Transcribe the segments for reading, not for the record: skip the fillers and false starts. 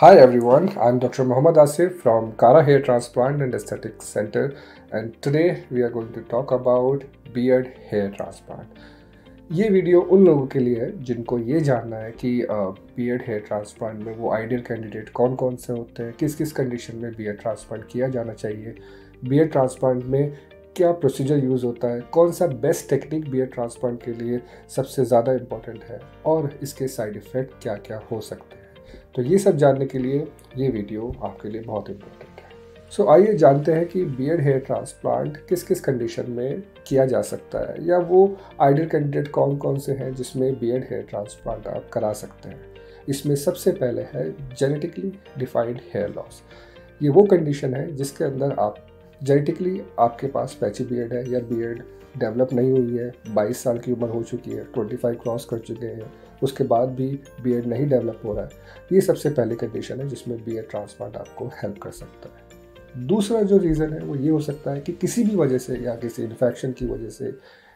Hi everyone, I'm Dr. Mohammad Asif from Kara Hair Transplant and Aesthetics Center, and today we are going to talk about beard hair transplant. ये video उन लोगों के लिए है जिनको ये जानना है कि बियर्ड हेयर ट्रांसप्लांट में वो आइडियल कैंडिडेट कौन कौन से होते हैं, किस किस कंडीशन में बियर्ड ट्रांसप्लांट किया जाना चाहिए, बियर्ड ट्रांसप्लांट में क्या प्रोसीजर यूज़ होता है, कौन सा बेस्ट टेक्निक बियर्ड ट्रांसप्लांट के लिए सबसे ज़्यादा इम्पोर्टेंट है और इसके साइड इफ़ेक्ट क्या क्या हो सकते हैं। तो ये सब जानने के लिए ये वीडियो आपके लिए बहुत इम्पोर्टेंट है। सो आइए जानते हैं कि बियर्ड हेयर ट्रांसप्लांट किस किस कंडीशन में किया जा सकता है, या वो आइडियल कैंडिडेट कौन कौन से हैं जिसमें बियर्ड हेयर ट्रांसप्लांट आप करा सकते हैं। इसमें सबसे पहले है जेनेटिकली डिफाइंड हेयर लॉस। ये वो कंडीशन है जिसके अंदर आप जेनेटिकली आपके पास पैची बियर्ड है या बियर्ड डेवलप नहीं हुई है, 22 साल की उम्र हो चुकी है, 25 क्रॉस कर चुके हैं, उसके बाद भी बियर्ड नहीं डेवलप हो रहा है। ये सबसे पहली कंडीशन है जिसमें बियर्ड ट्रांसप्लांट आपको हेल्प कर सकता है। दूसरा जो रीज़न है वो ये हो सकता है कि किसी भी वजह से, या किसी इन्फेक्शन की वजह से,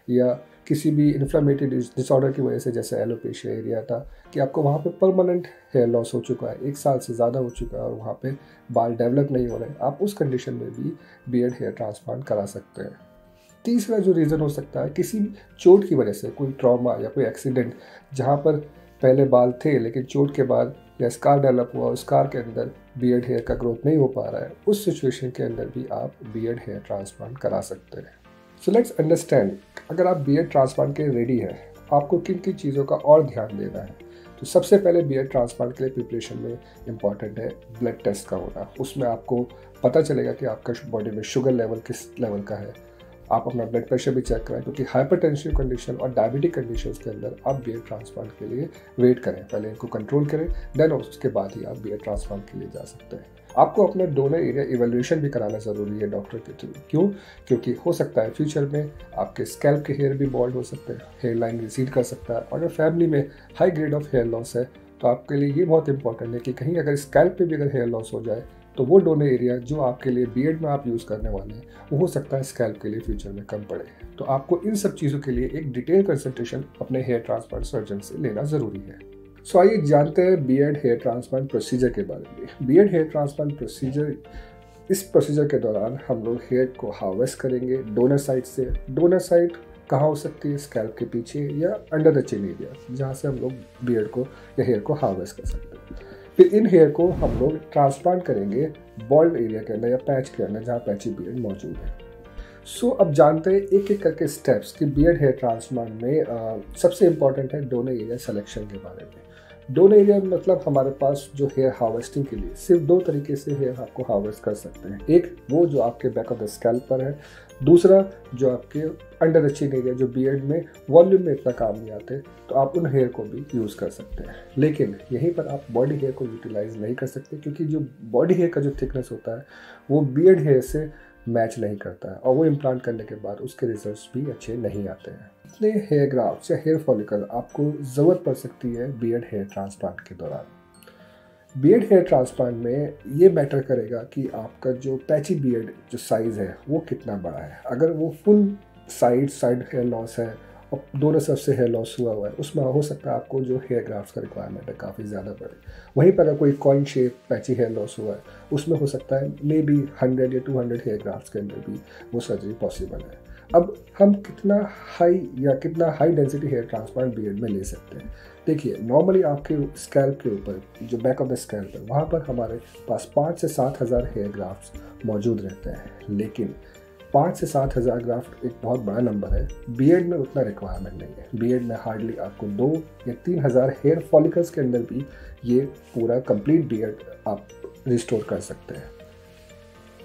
या किसी भी इन्फ्लेमेटरी डिसऑर्डर की वजह से, जैसे एलोपेशिया एरिया था, कि आपको वहाँ पे परमानेंट हेयर लॉस हो चुका है, 1 साल से ज़्यादा हो चुका है और वहाँ पे बाल डेवलप नहीं हो रहे, आप उस कंडीशन में भी बियर्ड हेयर ट्रांसप्लांट करा सकते हैं। तीसरा जो रीज़न हो सकता है किसी चोट की वजह से, कोई ट्रॉमा या कोई एक्सीडेंट जहाँ पर पहले बाल थे लेकिन चोट के बाद या स्कार डेवलप हुआ और स्कार के अंदर बियर्ड हेयर का ग्रोथ नहीं हो पा रहा है, उस सिचुएशन के अंदर भी आप बियर्ड हेयर ट्रांसप्लांट करा सकते हैं। सो लेट्स अंडरस्टैंड, अगर आप बियर्ड ट्रांसप्लांट के रेडी हैं, आपको किन किन चीज़ों का और ध्यान देना है। तो सबसे पहले बियर्ड ट्रांसप्लांट के लिए प्रिपरेशन में इंपॉर्टेंट है ब्लड टेस्ट का होना। उसमें आपको पता चलेगा कि आपका बॉडी में शुगर लेवल किस लेवल का है। आप अपना ब्लड प्रेशर भी चेक करें, क्योंकि हाइपरटेंसिव कंडीशन और डायबिटिक कंडीशंस के अंदर आप बियर्ड ट्रांसप्लांट के लिए वेट करें, पहले इनको कंट्रोल करें, देन उसके बाद ही आप बियर्ड ट्रांसप्लांट के लिए जा सकते हैं। आपको अपना डोनर एरिया इवैल्यूएशन भी कराना ज़रूरी है डॉक्टर के थ्रू। क्यों? क्योंकि हो सकता है फ्यूचर में आपके स्कैल्प के हेयर भी बॉल्ड हो सकते हैं, हेयर लाइन रिसीड कर सकता है, और अगर फैमिली में high grade of hair loss है तो आपके लिए ये बहुत इंपॉर्टेंट है कि कहीं अगर स्कैल्प पे भी अगर हेयर लॉस हो जाए तो वो डोनर एरिया जो आपके लिए बियर्ड में आप यूज़ करने वाले हैं वो हो सकता है स्कैल्प के लिए फ्यूचर में कम पड़े। तो आपको इन सब चीज़ों के लिए एक डिटेल कंसल्टेशन अपने हेयर ट्रांसप्लांट सर्जन से लेना ज़रूरी है। सो आइए जानते हैं बियर्ड हेयर ट्रांसप्लांट प्रोसीजर के बारे में। बियर्ड हेयर ट्रांसप्लांट प्रोसीजर, इस प्रोसीजर के दौरान हम लोग हेयर को हार्वेस्ट करेंगे डोनर साइड से। डोनर साइड कहाँ हो सकती है? स्कैल्प के पीछे या अंडर द चिन एरिया, जहाँ से हम लोग बियर्ड को या हेयर को हार्वेस्ट कर सकते हैं। फिर इन हेयर को हम लोग ट्रांसप्लांट करेंगे बॉल्ड एरिया के अंदर या पैच के अंदर जहाँ पैची बियर्ड मौजूद है। सो अब जानते हैं एक एक करके स्टेप्स कि बियर्ड हेयर ट्रांसप्लांट में सबसे इंपॉर्टेंट है डोनर एरिया सिलेक्शन के बारे में। डोनर एरिया मतलब हमारे पास जो हेयर हार्वेस्टिंग के लिए सिर्फ 2 तरीके से हेयर आपको हार्वेस्ट कर सकते हैं। एक वो जो आपके बैक ऑफ द स्कैल्प पर है, दूसरा जो आपके अंडर द चिन एरिया, जो बियर्ड में वॉल्यूम में इतना काम नहीं आते, तो आप उन हेयर को भी यूज़ कर सकते हैं। लेकिन यहीं पर आप बॉडी हेयर को यूटिलाइज नहीं कर सकते, क्योंकि जो बॉडी हेयर का जो थिकनेस होता है वो बियर्ड हेयर से मैच नहीं करता है, और वो इम्प्लांट करने के बाद उसके रिजल्ट्स भी अच्छे नहीं आते हैं। इतने हेयर ग्राफ्ट या हेयर फॉलिकल आपको ज़रूरत पड़ सकती है बियर्ड हेयर ट्रांसप्लांट के दौरान। बियर्ड हेयर ट्रांसप्लांट में ये मैटर करेगा कि आपका जो पैची बियर्ड जो साइज़ है वो कितना बड़ा है। अगर वो फुल साइड हेयर लॉस है और दोनों तरफ से हेयर लॉस हुआ है, उसमें हो सकता है आपको जो हेयर ग्राफ्ट का रिक्वायरमेंट है काफ़ी ज़्यादा पड़े। वहीं पर अगर कोई coin shape patchy hair loss हुआ है, उसमें हो सकता है मे बी 100 या 200 हेयर ग्राफ्ट के अंदर भी वो सर्जरी पॉसिबल है। अब हम कितना high density hair transplant beard में ले सकते हैं? देखिए, नॉर्मली आपके स्कैल्प के ऊपर, जो बैक ऑफ द स्कैल्प है, वहाँ पर हमारे पास 5 से 7 हज़ार हेयर ग्राफ्ट मौजूद रहते हैं। लेकिन 5 से 7 हज़ार ग्राफ्ट एक बहुत बड़ा नंबर है। बियर्ड में उतना रिक्वायरमेंट नहीं है। बियर्ड में हार्डली आपको 2 या 3 हज़ार हेयर फॉलिकल्स के अंदर भी ये पूरा कंप्लीट बियर्ड आप रिस्टोर कर सकते हैं।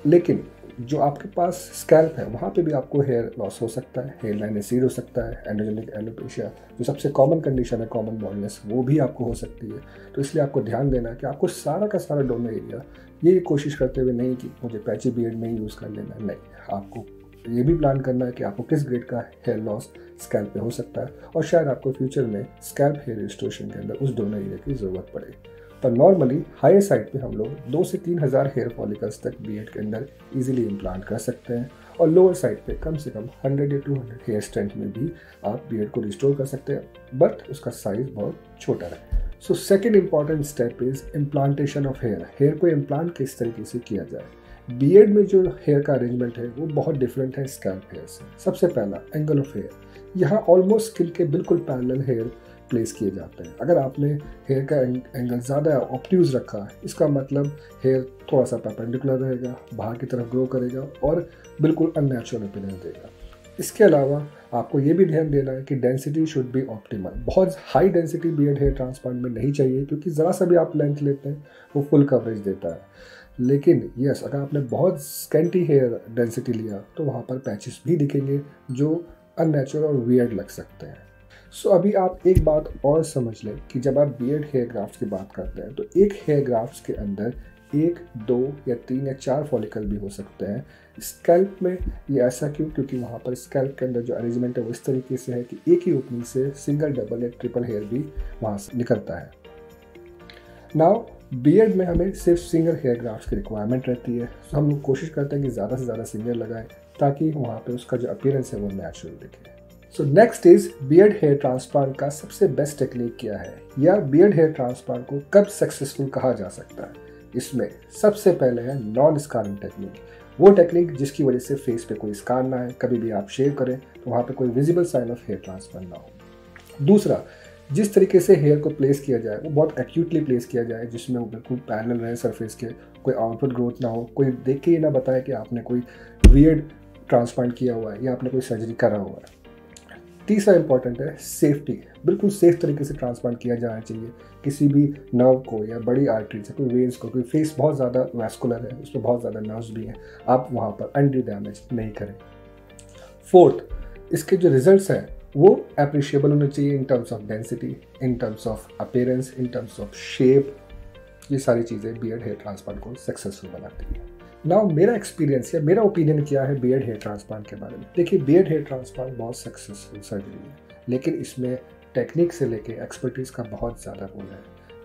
लेकिन जो आपके पास स्कैल्प है वहाँ पे भी आपको हेयर लॉस हो सकता है, हेयर लाइन रिसीड हो सकता है, एंड्रोजेनिक एलोपेशिया जो सबसे कॉमन कंडीशन है, कॉमन बॉल्डनेस, वो भी आपको हो सकती है। तो इसलिए आपको ध्यान देना है कि आपको सारा का सारा डोनर एरिया ये कोशिश करते हुए नहीं कि मुझे पैची बियर्ड में ही यूज़ कर लेना है। नहीं, आपको ये भी प्लान करना है कि आपको किस ग्रेड का हेयर लॉस स्कैल्प पे हो सकता है, और शायद आपको फ्यूचर में स्कैल्प हेयर रिस्टोरेशन के अंदर उस डोनर एरिया की ज़रूरत पड़े। पर नॉर्मली हायर साइड पे हम लोग 2 से 3 हज़ार हेयर फॉलिकल्स तक बियर्ड के अंदर इजीली इम्प्लांट कर सकते हैं, और लोअर साइड पे कम से कम 100 या 200 हेयर स्ट्रेंथ में भी आप बियर्ड को रिस्टोर कर सकते हैं, बट उसका साइज़ बहुत छोटा रहे। So second important step is implantation of hair. Hair को इम्प्लांट किस तरीके से किया जाए। बियर्ड में जो हेयर का अरेंजमेंट है वो बहुत डिफरेंट है स्कैल्प हेयर से। सबसे पहला एंगल ऑफ हेयर, यहाँ ऑलमोस्ट स्किन के बिल्कुल पैरेलल हेयर प्लेस किए जाते हैं। अगर आपने हेयर का एंगल ज़्यादा ऑब्ट्यूज रखा है, इसका मतलब हेयर थोड़ा सा परपेंडिकुलर रहेगा, बाहर की तरफ ग्रो करेगा और बिल्कुल अननेचुरल अपीयरेंस देगा। इसके अलावा आपको ये भी ध्यान देना है कि डेंसिटी शुड बी ऑप्टिमल। बहुत high density beard hair transplant में नहीं चाहिए, क्योंकि ज़रा सा भी आप लेंथ लेते हैं वो फुल कवरेज देता है। लेकिन यस, अगर आपने बहुत स्कैंटी हेयर डेंसिटी लिया तो वहाँ पर पैचेस भी दिखेंगे जो अननेचुरल और वियर्ड लग सकते हैं। सो अभी आप एक बात और समझ लें कि जब आप बियर्ड हेयर ग्राफ्ट की बात करते हैं तो एक हेयर ग्राफ्ट के अंदर 1, 2 या 3 या 4 फॉलिकल भी हो सकते हैं। स्कैल्प में ये ऐसा क्यों? क्योंकि वहाँ पर स्कैल्प के अंदर जो अरेंजमेंट है वो इस तरीके से है कि एक ही ओपनिंग से सिंगल, डबल या ट्रिपल हेयर भी वहाँ से निकलता है। नाउ बियर्ड में हमें सिर्फ सिंगल हेयर ग्राफ्ट की रिक्वायरमेंट रहती है। तो हम लोग कोशिश करते हैं कि ज़्यादा से ज़्यादा सिंगल लगाएं ताकि वहाँ पे उसका जो अपीयरेंस है वो नेचुरल दिखे। So next is beard hair transplant का सबसे बेस्ट टेक्निक क्या है, या बियर्ड हेयर ट्रांसप्लांट को कब सक्सेसफुल कहा जा सकता है। इसमें सबसे पहले है नॉन स्कारिंग टेक्निक। वो टेक्निक जिसकी वजह से फेस पे कोई स्कार ना है, कभी भी आप शेव करें तो वहाँ पे कोई visible sign of hair transplant ना हो। दूसरा, जिस तरीके से हेयर को प्लेस किया जाए वो बहुत एक्यूटली प्लेस किया जाए, जिसमें वो बिल्कुल पैरेलल रहे सरफेस के, कोई आउटवर्ड ग्रोथ ना हो, कोई देख के ये ना बताए कि आपने कोई वियर्ड ट्रांसप्लांट किया हुआ है या आपने कोई सर्जरी करा हुआ है। तीसरा इंपॉर्टेंट है सेफ्टी। बिल्कुल सेफ तरीके से ट्रांसप्लांट किया जाना चाहिए। किसी भी नर्व को या बड़ी आर्टरी से, कोई वेन्स को, कोई फेस बहुत ज़्यादा वैस्कुलर है, उसमें बहुत ज़्यादा नर्व्स भी हैं, आप वहाँ पर अनड्यू डैमेज नहीं करें। फोर्थ, इसके जो रिजल्ट्स हैं वो अप्रिशिएबल होने चाहिए in terms of density, in terms of appearance, in terms of shape. ये सारी चीज़ें बियर्ड हेयर ट्रांसप्लांट को सक्सेसफुल बनाती है। नाउ मेरा एक्सपीरियंस या मेरा ओपिनियन क्या है बियर्ड हेयर ट्रांसप्लांट के बारे में। देखिए, बियर्ड हेयर ट्रांसप्लांट बहुत सक्सेसफुल सर्जरी है, लेकिन इसमें टेक्निक से लेके एक्सपर्टीज़ का बहुत ज़्यादा रोल है।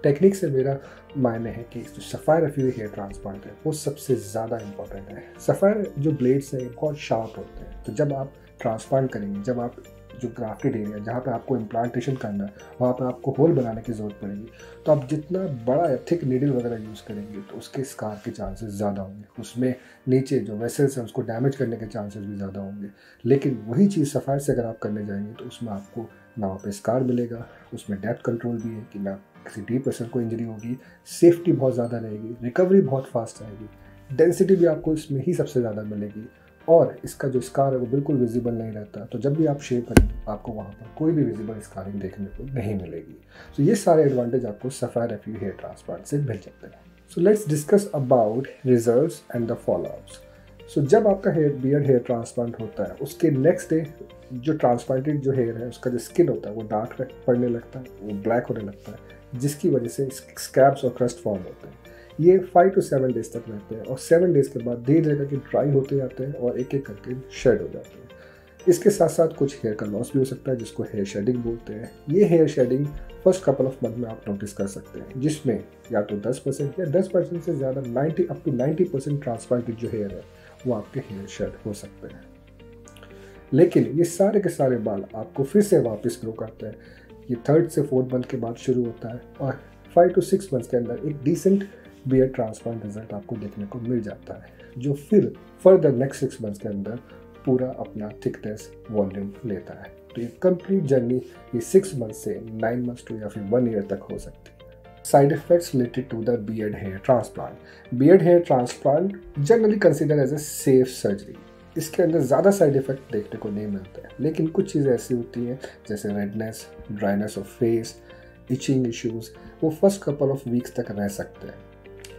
टेक्निक से मेरा मायने है कि जो सफ़ायर एफ्यूरी हेयर ट्रांसप्लांट है वो सबसे ज़्यादा इंपॉर्टेंट है। सफ़ायर जो ब्लेड्स हैं बहुत शार्प होते हैं, तो जब आप ट्रांसप्लांट करेंगे, जब आप जो ग्राफ्टेड एरिया जहाँ पे आपको इम्प्लांटेशन करना है वहाँ पे आपको होल बनाने की ज़रूरत पड़ेगी, तो आप जितना बड़ा या थिक नीडल वगैरह यूज़ करेंगे तो उसके स्कार के चांसेस ज़्यादा होंगे, उसमें नीचे जो वेसल्स हैं उसको डैमेज करने के चांसेस भी ज़्यादा होंगे। लेकिन वही चीज़ सफ़ायर से अगर आप करने जाएंगे तो उसमें आपको ना वहाँ पे स्कार मिलेगा, उसमें डेप्थ कंट्रोल भी है कि ना किसी डीप वेसल को इंजरी होगी, सेफ्टी बहुत ज़्यादा रहेगी, रिकवरी बहुत फास्ट रहेगी, डेंसिटी भी आपको इसमें ही सबसे ज़्यादा मिलेगी, और इसका जो स्कार है वो बिल्कुल विजिबल नहीं रहता। तो जब भी आप शेव करेंगे आपको वहाँ पर कोई भी विजिबल स्कारिंग देखने को नहीं मिलेगी। तो ये सारे एडवांटेज आपको सफ़ायर एफ्यूरी हेयर ट्रांसप्लांट से मिल जाते हैं। So let's discuss about results and the followups. So जब आपका बियर्ड हेयर ट्रांसप्लांट होता है उसके नेक्स्ट डे जो ट्रांसप्लांटेड जो हेयर है उसका जो स्किन होता है वो डार्क पड़ने लगता है, वो ब्लैक होने लगता है, जिसकी वजह से स्कैब्स और क्रस्ट फॉर्म होते हैं। ये 5 to 7 डेज तक रहते हैं और 7 डेज के बाद धीरे धीरे करके ड्राई होते जाते हैं और एक एक करके शेड हो जाते हैं। इसके साथ साथ कुछ हेयर का लॉस भी हो सकता है जिसको हेयर शेडिंग बोलते हैं। ये hair shedding first couple of month में आप नोटिस कर सकते हैं, जिसमें या तो 10% या 10% से ज़्यादा 90% ट्रांसप्लांटेड जो हेयर है वो आपके हेयर शेड हो सकते हैं। लेकिन ये सारे के सारे बाल आपको फिर से वापस ग्रो करते हैं। ये 3rd से 4th मंथ के बाद शुरू होता है और 5 to 6 मंथ्स के अंदर एक डिसेंट बियर्ड ट्रांसप्लांट रिजल्ट आपको देखने को मिल जाता है, जो फिर फर्दर नेक्स्ट 6 मंथ्स के अंदर पूरा अपना थिकनेस वॉल्यूम लेता है। तो ये कंप्लीट जर्नी ये 6 मंथ से 9 मंथ्स टू या फिर 1 ईयर तक हो सकती है। Side effects related to the beard hair transplant. Beard hair transplant generally consider as a safe surgery. इसके अंदर ज़्यादा साइड इफेक्ट देखने को नहीं मिलते हैं, लेकिन कुछ चीज़ें ऐसी होती हैं जैसे redness, dryness of face, itching issues, वो फर्स्ट कपल ऑफ वीक्स तक रह सकते हैं।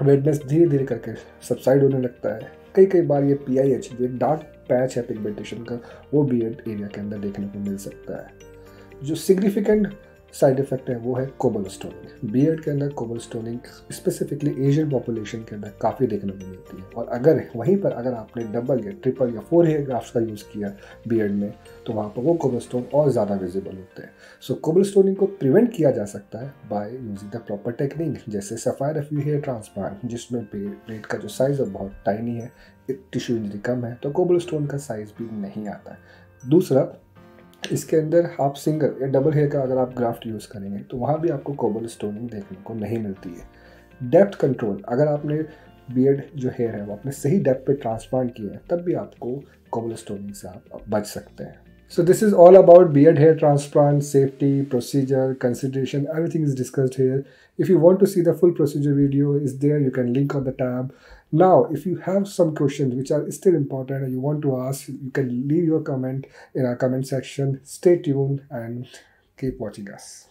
रेडनेस धीरे धीरे करके सबसाइड होने लगता है। कई बार ये PIH जो डार्क पैच है पिगमेंटेशन का वो बियर्ड एरिया के अंदर देखने को मिल सकता है। जो सिग्निफिकेंट साइड इफेक्ट है वो है कोबलस्टोनिंग। बियर्ड के अंदर कोबलस्टोनिंग स्पेसिफिकली एशियन पॉपुलेशन के अंदर काफ़ी देखने को मिलती है, और अगर वहीं पर अगर आपने डबल या ट्रिपल या 4 हेयर ग्राफ्ट्स का यूज़ किया बियर्ड में तो वहाँ पर वो कोबलस्टोन और ज़्यादा विजिबल होते हैं। सो कोबलस्टोनिंग को प्रिवेंट किया जा सकता है by using the proper technique, जैसे सफ़ायर एफ्यूरी हेयर ट्रांसप्लांट जिसमें ब्लेड का जो साइज़ है बहुत टाइनी है, टिश्यू इंजरी कम है, तो कोबलस्टोन का साइज़ भी नहीं आता है। दूसरा, इसके अंदर आप सिंगल या डबल हेयर का अगर आप ग्राफ्ट यूज़ करेंगे तो वहाँ भी आपको कोबल स्टोनिंग देखने को नहीं मिलती है। डेप्थ कंट्रोल, अगर आपने बियर्ड जो हेयर है वो आपने सही डेप्थ पे ट्रांसप्लांट किया है तब भी आपको कोबल स्टोनिंग से आप बच सकते हैं। So this is all about beard hair transplant, safety, procedure, consideration, everything is discussed here. If you want to see the full procedure video is there, you can link on the tab. Now, if you have some questions which are still important and you want to ask, you can leave your comment in our comment section. Stay tuned and keep watching us.